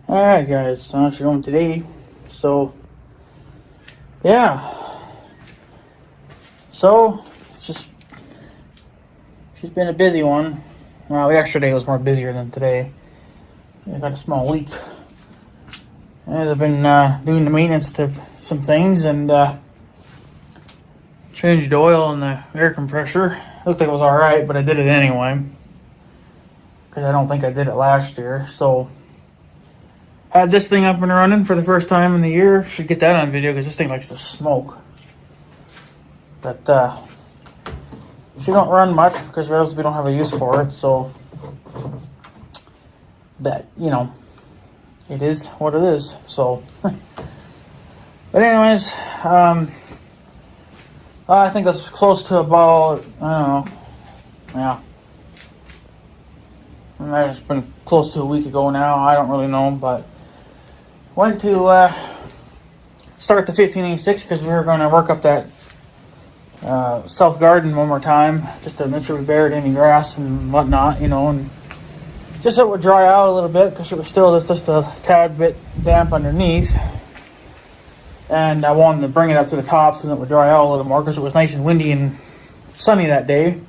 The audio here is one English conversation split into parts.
Alright guys, so how's it going today? So, yeah. So, it's she's been a busy one. Well, yesterday was more busier than today. I got a small leak. As I've been doing the maintenance to some things and changed the oil in the air compressor. Looked like it was alright, but I did it anyway. Because I don't think I did it last year, so... Had this thing up and running for the first time in the year. Should get that on video because this thing likes to smoke. But she don't run much because we don't have a use for it. So that, you know, it is what it is. So, but anyways, I think that's close to about, I don't know, yeah. It's been close to a week ago now. I don't really know, but went to start the 1586 because we were going to work up that south garden one more time just to make sure we buried any grass and whatnot, you know, and just so it would dry out a little bit because it was still just a tad bit damp underneath. And I wanted to bring it up to the top so that it would dry out a little more because it was nice and windy and sunny that day,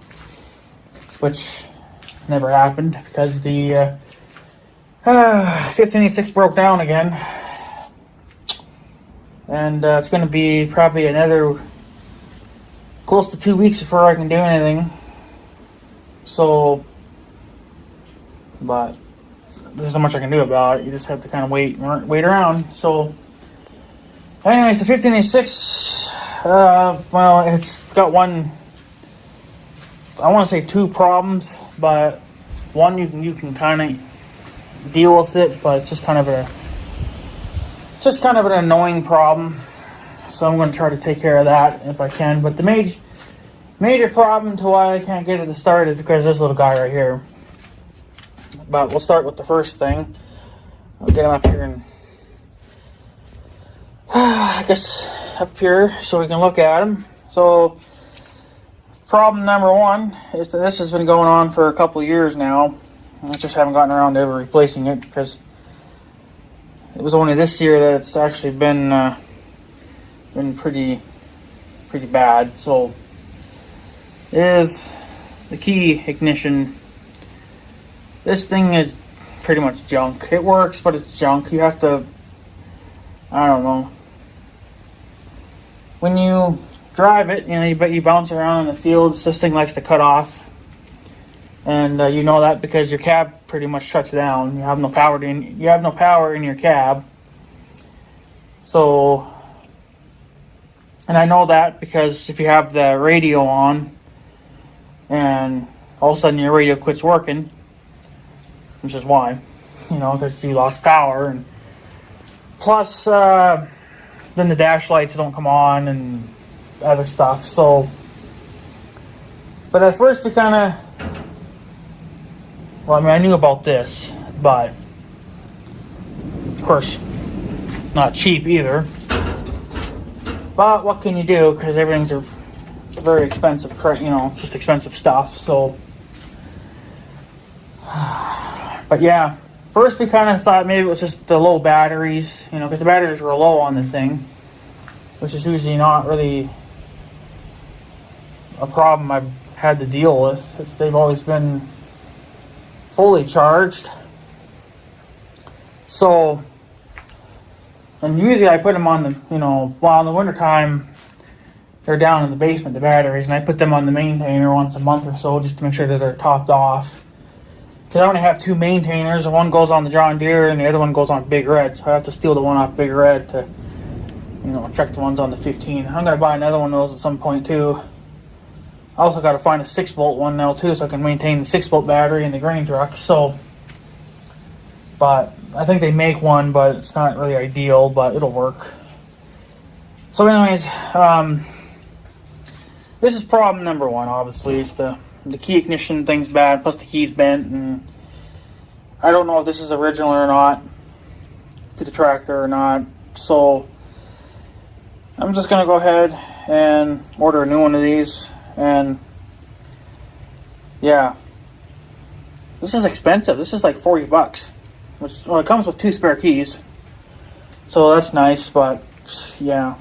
which never happened because the 1586 broke down again. And it's going to be probably another close to 2 weeks before I can do anything. So, but there's not much I can do about it. You just have to kind of wait around. So, anyways, the 1586, well, it's got one, I want to say two problems, but one you can kind of deal with it, but it's just kind of an annoying problem. So I'm going to try to take care of that if I can. But the major problem to why I can't get it to start is because this little guy right here. But we'll start with the first thing. I'll get him up here and I guess up here so we can look at him. So problem number one is that this has been going on for a couple of years now. I just haven't gotten around to ever replacing it because it was only this year that it's actually been pretty bad. So is the key ignition. This thing is pretty much junk. It works, but it's junk. You have to, I don't know. When you drive it, you know, you bounce around in the fields, this thing likes to cut off. And you know that because your cab pretty much shuts down. You have no power in your cab. So, and I know that because if you have the radio on and all of a sudden your radio quits working, which is why, you know, because you lost power, and plus then the dash lights don't come on and other stuff. So, but at first we kind of, well, I mean, I knew about this, but of course, not cheap either. But what can you do? Because everything's a very expensive, you know, just expensive stuff. So, but yeah, first we kind of thought maybe it was just the low batteries, you know, because the batteries were low on the thing, which is usually not really a problem I've had to deal with. They've always been fully charged. So, and usually I put them on the, you know, well, in the wintertime they're down in the basement, the batteries, and I put them on the maintainer once a month or so just to make sure that they're topped off. Because I only have two maintainers, and one goes on the John Deere and the other one goes on Big Red, so I have to steal the one off Big Red to, you know, check the ones on the 15. I'm going to buy another one of those at some point too. I also got to find a 6-volt one now too, so I can maintain the 6-volt battery in the grain truck. So, but I think they make one, but it's not really ideal, but it'll work. So anyways, this is problem number one, obviously. It's the key ignition thing's bad, plus the key's bent, and I don't know if this is original or not to the tractor or not. So I'm just going to go ahead and order a new one of these. And yeah, this is expensive. This is like $40. It comes with 2 spare keys, so that's nice. But yeah,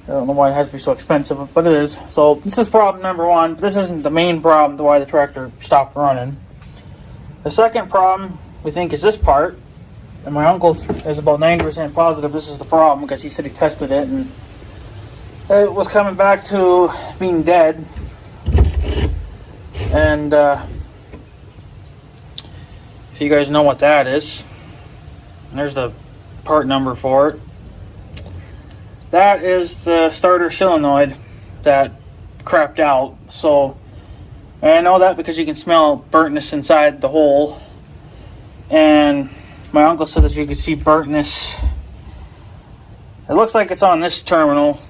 I don't know why it has to be so expensive, but it is. So this is problem number 1. But this isn't the main problem to why the tractor stopped running. The second problem we think is this part, and my uncle is about 90% positive this is the problem because he said he tested it and it was coming back to being dead. And if you guys know what that is, there's the part number for it. That is the starter solenoid that crapped out. So, and I know that because you can smell burntness inside the hole. And my uncle said that you can see burntness. It looks like it's on this terminal,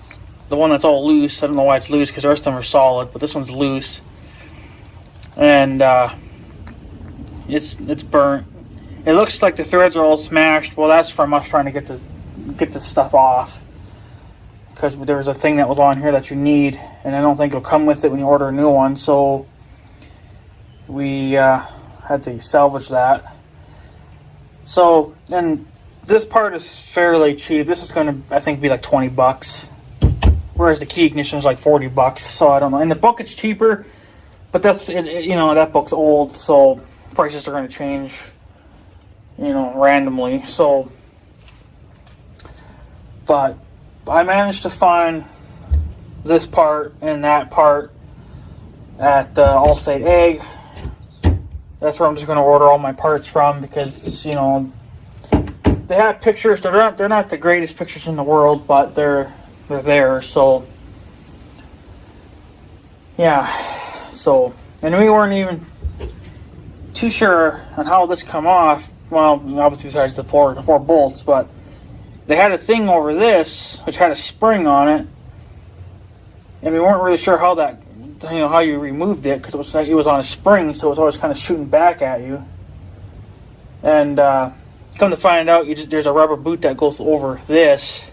the one that's all loose. I don't know why it's loose because the rest of them are solid, but this one's loose. And it's burnt. It looks like the threads are all smashed. Well, that's from us trying to get the stuff off, because there was a thing that was on here that you need, and I don't think it'll come with it when you order a new one. So we had to salvage that. So, and this part is fairly cheap. This is going to, I think, be like $20, whereas the key ignition is like $40. So I don't know. In the book, it's cheaper, but that's it. You know, that book's old, so prices are going to change, you know, randomly. So, but I managed to find this part and that part at Allstate Ag. That's where I'm just going to order all my parts from, because, you know, they have pictures. They're not the greatest pictures in the world, but they're there. So yeah. So, and we weren't even too sure on how this come off. Well, obviously besides the four bolts, but they had a thing over this which had a spring on it, and we weren't really sure how that, you know, how you removed it, because it was on a spring, so it was always kind of shooting back at you. And come to find out, there's a rubber boot that goes over this.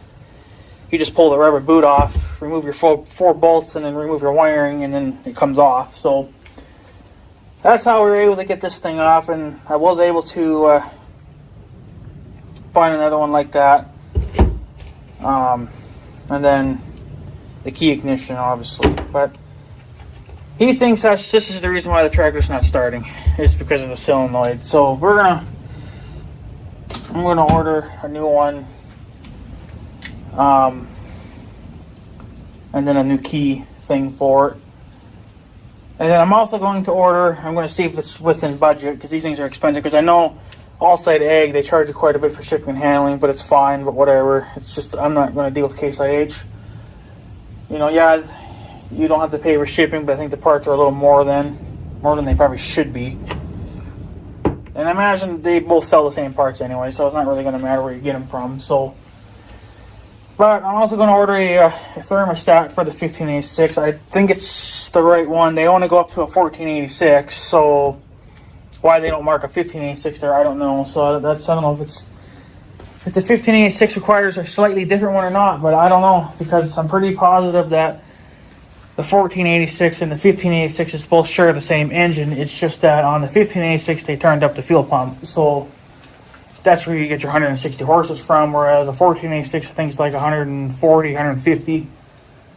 You just pull the rubber boot off, remove your four bolts, and then remove your wiring, and then it comes off. So that's how we were able to get this thing off, and I was able to find another one like that. And then the key ignition, obviously. But he thinks this is the reason why the tractor's not starting. It's because of the solenoid. So I'm gonna order a new one, and then a new key thing for it. And then I'm also going to order, I'm going to see if it's within budget, because these things are expensive. Because I know Allstate Ag, they charge you quite a bit for shipping and handling, but it's fine, but whatever. It's just, I'm not going to deal with Case IH. You know, yeah, you don't have to pay for shipping, but I think the parts are a little more than they probably should be. And I imagine they both sell the same parts anyway, so it's not really going to matter where you get them from. So, but I'm also going to order a thermostat for the 1586. I think it's the right one. They only go up to a 1486, so why they don't mark a 1586 there, I don't know. So that's, I don't know if the 1586 requires a slightly different one or not, but I don't know, because I'm pretty positive that the 1486 and the 1586 is both share the same engine. It's just that on the 1586 they turned up the fuel pump, so that's where you get your 160 horses from, whereas a 1486 I think is like 140, 150.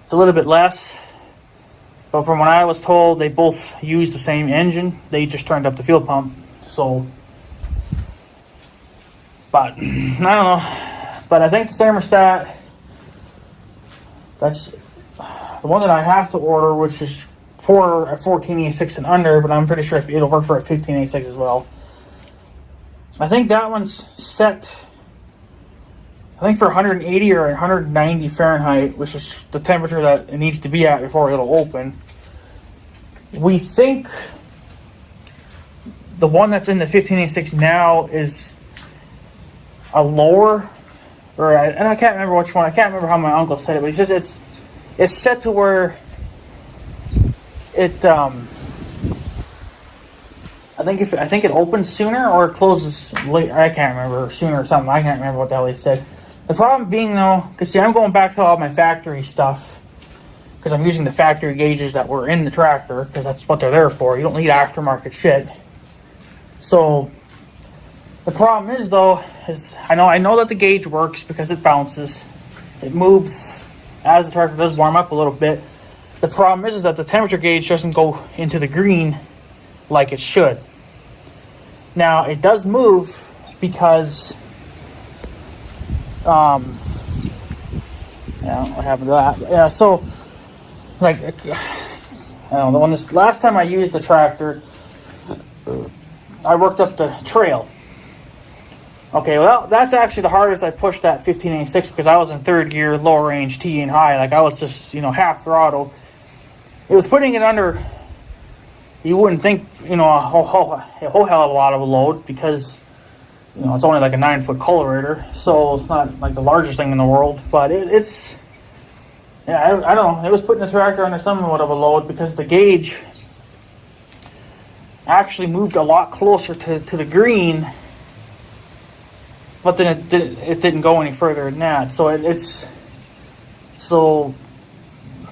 It's a little bit less, but from what I was told, they both use the same engine. They just turned up the fuel pump. So, but I don't know. But I think the thermostat, that's the one that I have to order, which is for a 1486 and under, but I'm pretty sure it'll work for a 1586 as well. I think that one's set, I think for 180 or 190 Fahrenheit, which is the temperature that it needs to be at before it'll open. We think the one that's in the 1586 now is a lower, and I can't remember which one. I can't remember how my uncle said it, but he says it's set to where it I think it opens sooner or it closes late. I can't remember, sooner or something. I can't remember what the hell he said. The problem being though, because see, I'm going back to all my factory stuff, because I'm using the factory gauges that were in the tractor, because that's what they're there for. You don't need aftermarket shit. So The problem is, though, is I know that the gauge works because it bounces. It moves as the tractor does warm up a little bit. The problem is that the temperature gauge doesn't go into the green like it should. Now, it does move because, yeah, what happened to that? Yeah, so, like, I don't know, last time I used the tractor, I worked up the trail. Okay, well, that's actually the hardest I pushed that 1586 because I was in third gear, lower range, T and high. Like, I was just, half throttle. It was putting it under, you wouldn't think, a whole hell of a lot of a load because, it's only like a 9-foot cultivator. So it's not like the largest thing in the world. But it's, yeah, I don't know. It was putting the tractor under somewhat of a load because the gauge actually moved a lot closer to the green. But then it didn't go any further than that. So it's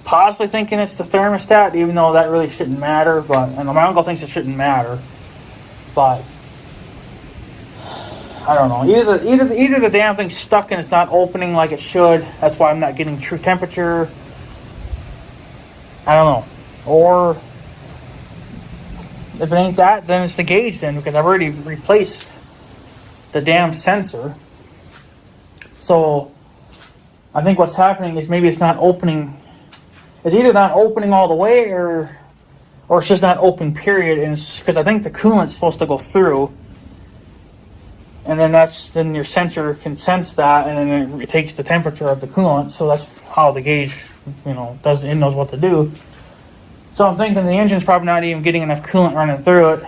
possibly thinking it's the thermostat, even though that really shouldn't matter. And my uncle thinks it shouldn't matter. But I don't know. Either the damn thing's stuck and it's not opening like it should. That's why I'm not getting true temperature. I don't know. Or if it ain't that, then it's the gauge then, because I've already replaced the damn sensor. So I think what's happening is maybe it's not opening. It's either not opening all the way or it's just not open, period. And it's because I think the coolant's supposed to go through, and then your sensor can sense that, and then it takes the temperature of the coolant. So that's how the gauge, knows what to do. So I'm thinking the engine's probably not even getting enough coolant running through it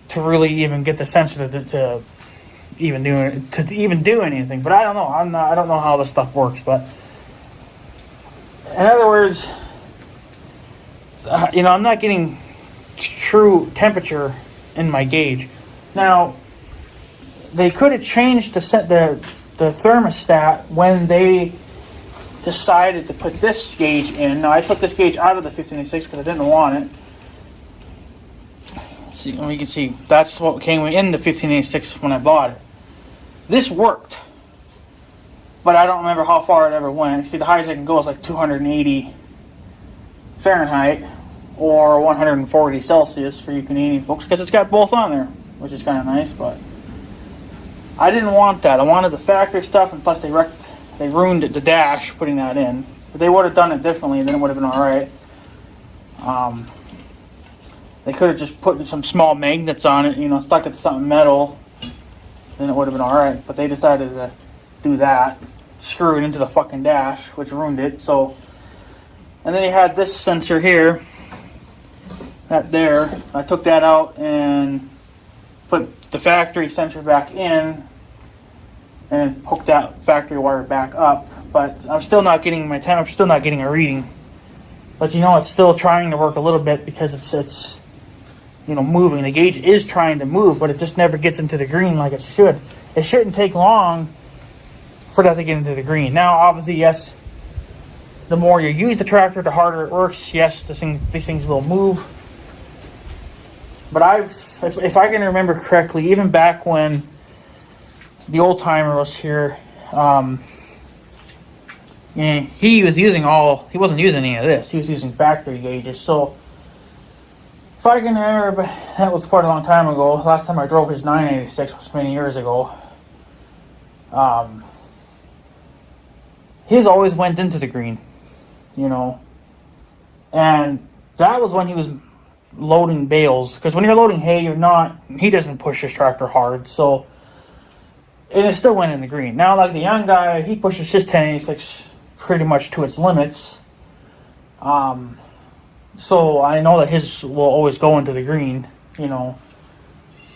to really even get the sensor to even do anything. But I don't know. I don't know how this stuff works. But in other words, I'm not getting true temperature in my gauge. Now, they could have changed the thermostat when they decided to put this gauge in. Now, I took this gauge out of the 1586 because I didn't want it. See, you can see that's what came in the 1586 when I bought it. This worked, but I don't remember how far it ever went. See, the highest I can go is like 280 Fahrenheit or 140 Celsius for you Canadian folks, because it's got both on there, which is kind of nice. But I didn't want that. I wanted the factory stuff, and plus they ruined the dash putting that in. But they would have done it differently, then it would have been all right. They could have just put some small magnets on it, stuck it to something metal, then it would have been all right. But they decided to do that, screw it into the fucking dash, which ruined it. So, and then you had this sensor here, that there. I took that out and put the factory sensor back in, and hooked that factory wire back up. But I'm still not getting I'm still not getting a reading. But it's still trying to work a little bit because it's moving. The gauge is trying to move, but it just never gets into the green like it should. It shouldn't take long for that to get into the green. Now, obviously, yes, the more you use the tractor, the harder it works. Yes, these things will move. But if I can remember correctly, even back when the old timer was here, he wasn't using any of this. He was using factory gauges. So if I can remember, but that was quite a long time ago. Last time I drove his 986 was many years ago. His always went into the green, and that was when he was loading bales. Because when you're loading hay, he doesn't push his tractor hard, so. And it still went in the green. Now, like the young guy, he pushes his 1086 pretty much to its limits. So I know that his will always go into the green,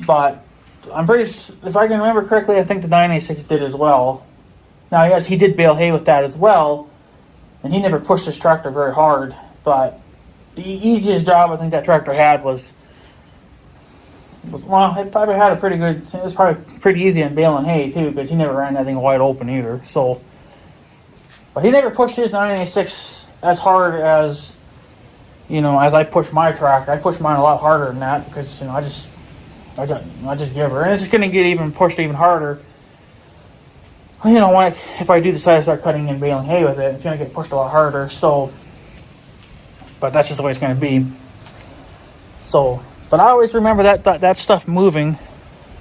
But if I can remember correctly, I think the 986 did as well. Now, yes, he did bale hay with that as well. And he never pushed his tractor very hard. But the easiest job I think that tractor had was it probably had it was probably pretty easy in baling hay too, because he never ran that thing wide open either. So, but he never pushed his 986 as hard as, as I push my tractor. I push mine a lot harder than that because, I just give her, and it's just gonna get even pushed even harder. You know, if I do decide to start cutting and baling hay with it, it's gonna get pushed a lot harder. So, but that's just the way it's gonna be. So, but I always remember that stuff moving.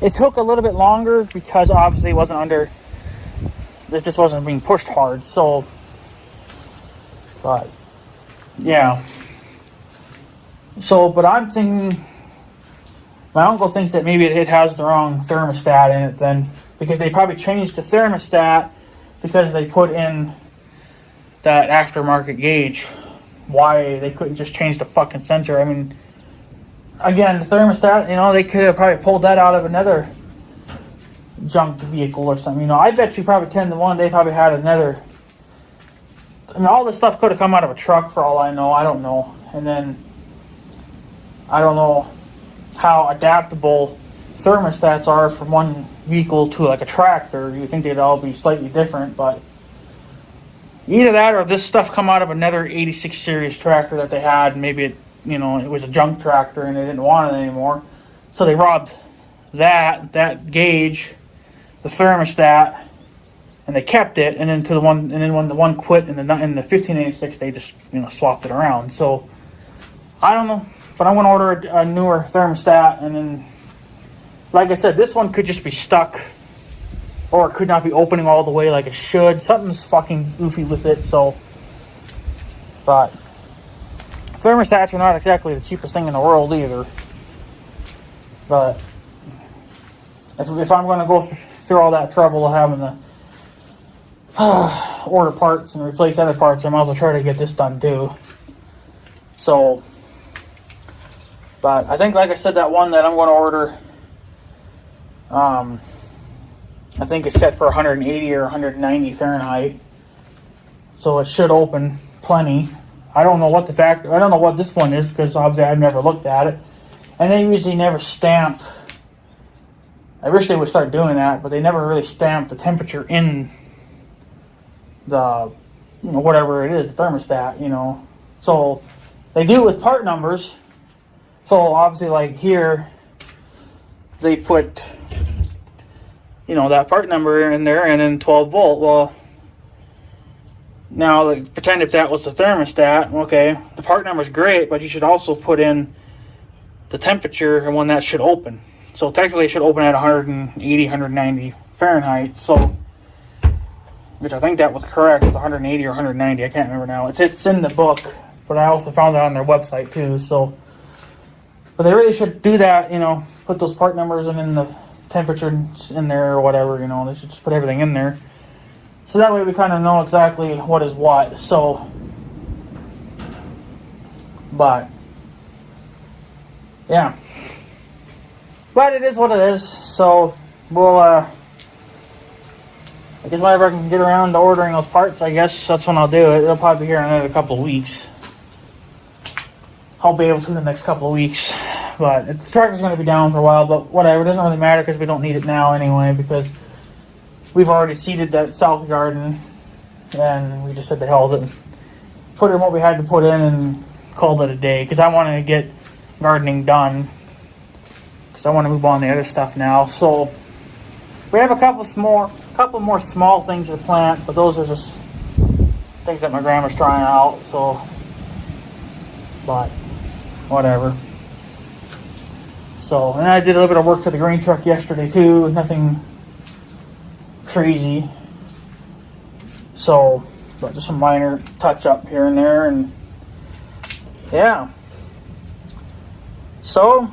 It took a little bit longer because obviously it just wasn't being pushed hard. So, but yeah. So, but I'm thinking, my uncle thinks that maybe it has the wrong thermostat in it then, because they probably changed the thermostat because they put in that aftermarket gauge. Why they couldn't just change the fucking sensor? I mean, again, the thermostat, you know, they could have probably pulled that out of another junk vehicle or something. You know, I bet you probably 10 to 1 they probably had another. I mean, all this stuff could have come out of a truck for all I know. I don't know. And then I don't know how adaptable thermostats are from one vehicle to like a tractor. You think they'd all be slightly different, but either that or this stuff come out of another 86 series tractor that they had. Maybe it was a junk tractor and they didn't want it anymore, so they robbed that gauge, the thermostat, and they kept it. And then when the one quit in the 1586, they just swapped it around. So I don't know, but I'm going to order a newer thermostat, and then, like I said, this one could just be stuck, or it could not be opening all the way like it should. Something's fucking goofy with it. So, but thermostats are not exactly the cheapest thing in the world either. But if I'm going to go through all that trouble of having to order parts and replace other parts, I might as well try to get this done too. So, but I think, like I said, that one that I'm going to order, I think it's set for 180 or 190 Fahrenheit. So it should open plenty. I don't know what this one is, because obviously I've never looked at it. And they usually never stamp. I wish they would start doing that, but they never really stamp the temperature in the, whatever it is, the thermostat, So they do it with part numbers. So obviously, like here, they put, that part number in there and then 12 volt. Well, now pretend if that was the thermostat. Okay, the part number is great, but you should also put in the temperature and when that should open. So technically it should open at 180, 190 Fahrenheit. So, which I think that was correct, 180 or 190. I can't remember now. It's in the book, but I also found it on their website too. So, but they really should do that. Put those part numbers and then the temperature in there or whatever. They should just put everything in there. So that way we kind of know exactly what is what. So, but yeah. But it is what it is. So we'll, I guess whenever I can get around to ordering those parts, I guess that's when I'll do it. It'll probably be here in another couple of weeks. I'll be able to in the next couple of weeks. But the tractor's going to be down for a while, but whatever. It doesn't really matter because we don't need it now anyway, because we've already seeded that south garden, and we just said to hell with it and put in what we had to put in and called it a day, because I wanted to get gardening done, because I want to move on to the other stuff now. So we have a couple more small things to plant, but those are just things that my grandma's trying out. So, but whatever. So, and I did a little bit of work to the grain truck yesterday too. Nothing crazy. So, but just some minor touch up here and there, and yeah. So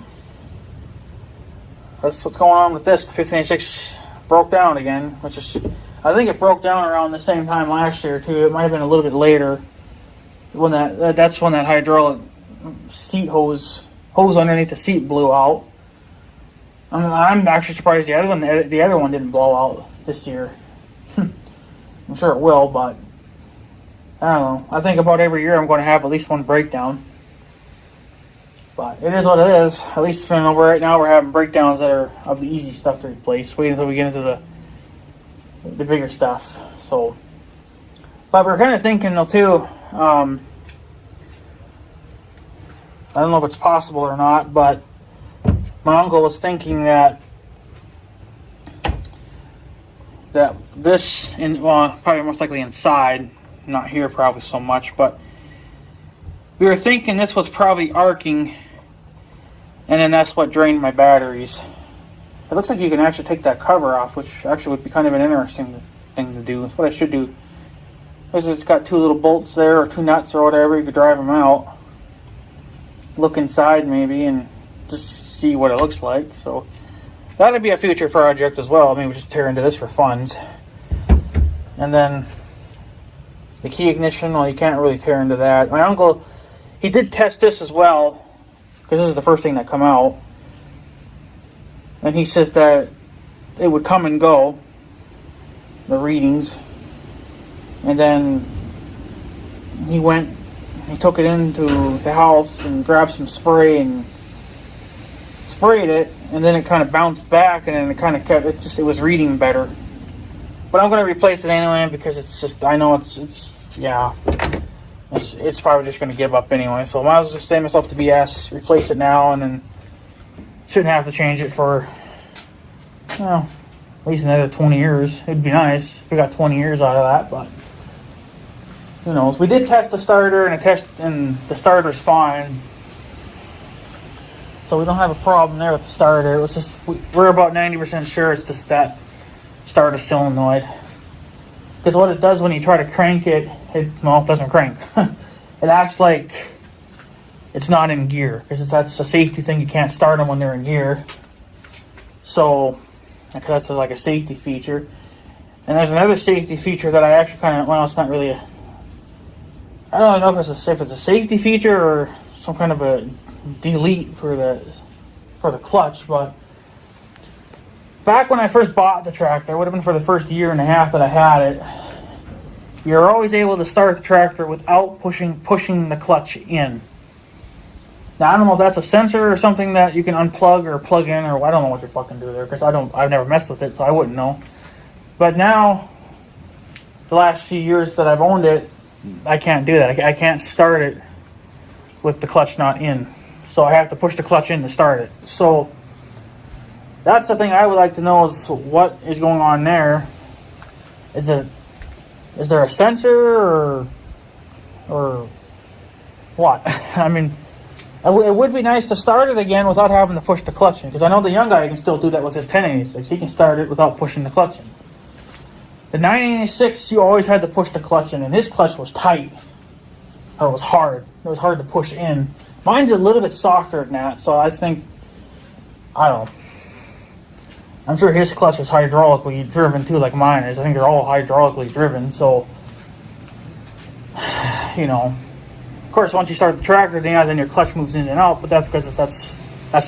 that's what's going on with this. The 1586 broke down again, which is, I think it broke down around the same time last year too. It might have been a little bit later when that's when that hydraulic seat hose underneath the seat blew out. I'm actually surprised the other one didn't blow out this year. I'm sure it will, but I don't know. I think about every year I'm going to have at least one breakdown. But it is what it is. At least right now we're having breakdowns that are of the easy stuff to replace. Wait until we get into the bigger stuff. So, but we're kind of thinking though too. I don't know if it's possible or not, but my uncle was thinking that this, probably most likely inside, not here probably so much, but we were thinking this was probably arcing, and then that's what drained my batteries. It looks like you can actually take that cover off, which actually would be kind of an interesting thing to do. That's what I should do. Because it's got two little bolts there, or two nuts or whatever. You could drive them out, look inside maybe, and just see what it looks like. So that'd be a future project as well. Maybe just tear into this for funds. And then the key ignition, well, you can't really tear into that. My uncle, he did test this as well, because this is the first thing that come out. And he says that it would come and go, the readings. And then he took it into the house and grabbed some spray and sprayed it. And then it kind of bounced back, and then it kind of kept, it was reading better. But I'm going to replace it anyway, because it's just, I know it's probably just going to give up anyway. So I might as well just save myself to BS, replace it now, and then shouldn't have to change it for, well, at least another 20 years. It'd be nice if we got 20 years out of that, but who knows. We did test the starter, and the starter's fine. So we don't have a problem there with the starter. It was just, we're about 90% sure it's just that starter solenoid. Because what it does when you try to crank it, it doesn't crank. It acts like it's not in gear, because that's a safety thing. You can't start them when they're in gear. So that's like a safety feature. And there's another safety feature that I actually kind of, well, it's not really I don't really know if it's a safety feature or some kind of a delete for the clutch, but back when I first bought the tractor, it would have been for the first year and a half that I had it, you're always able to start the tractor without pushing the clutch in. Now, I don't know if that's a sensor or something that you can unplug or plug in, or I don't know what you fucking do there, because I've never messed with it, so I wouldn't know. But now, the last few years that I've owned it, I can't do that. I can't start it with the clutch not in. So I have to push the clutch in to start it. So that's the thing I would like to know, is what is going on there. Is there a sensor or what? I mean, it would be nice to start it again without having to push the clutch in, because I know the young guy can still do that with his 1086. He can start it without pushing the clutch in. The 986, you always had to push the clutch in, and his clutch was tight, or it was hard. It was hard to push in. Mine's a little bit softer than that, so I think, I don't know. I'm sure his clutch is hydraulically driven too, like mine is. I think they're all hydraulically driven, so, you know. Of course, once you start the tractor, then your clutch moves in and out, but that's because that's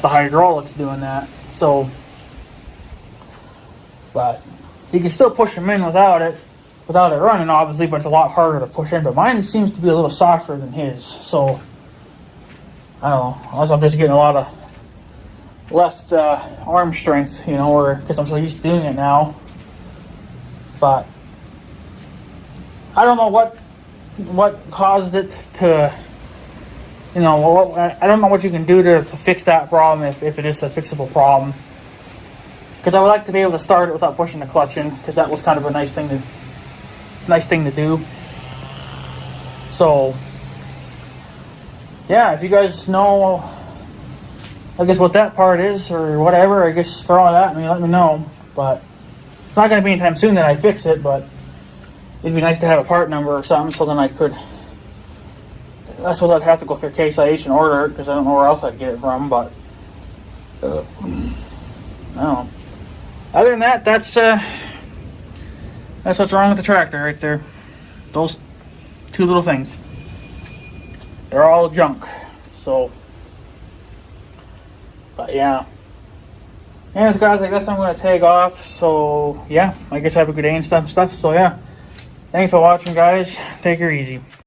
the hydraulics doing that. So, but you can still push them in without it running, obviously, but it's a lot harder to push in. But mine seems to be a little softer than his, so I don't know. Unless I'm just getting a lot of left arm strength, you know, or because I'm so used to doing it now. But I don't know what caused it to, you know, I don't know what you can do to fix that problem if it is a fixable problem. Because I would like to be able to start it without pushing the clutch in, because that was kind of a nice thing to do. So, yeah, if you guys know, I guess, what that part is or whatever, I guess throw it at me, let me know. But it's not going to be anytime soon that I fix it, but it'd be nice to have a part number or something, so then I suppose I'd have to go through Case IH and order it, because I don't know where else I'd get it from, but I don't know. Other than that, that's what's wrong with the tractor right there. Those two little things. They're all junk. So, but yeah. Anyways, guys, I guess I'm going to tag off. So, yeah, I guess have a good day and stuff. So, yeah. Thanks for watching, guys. Take her easy.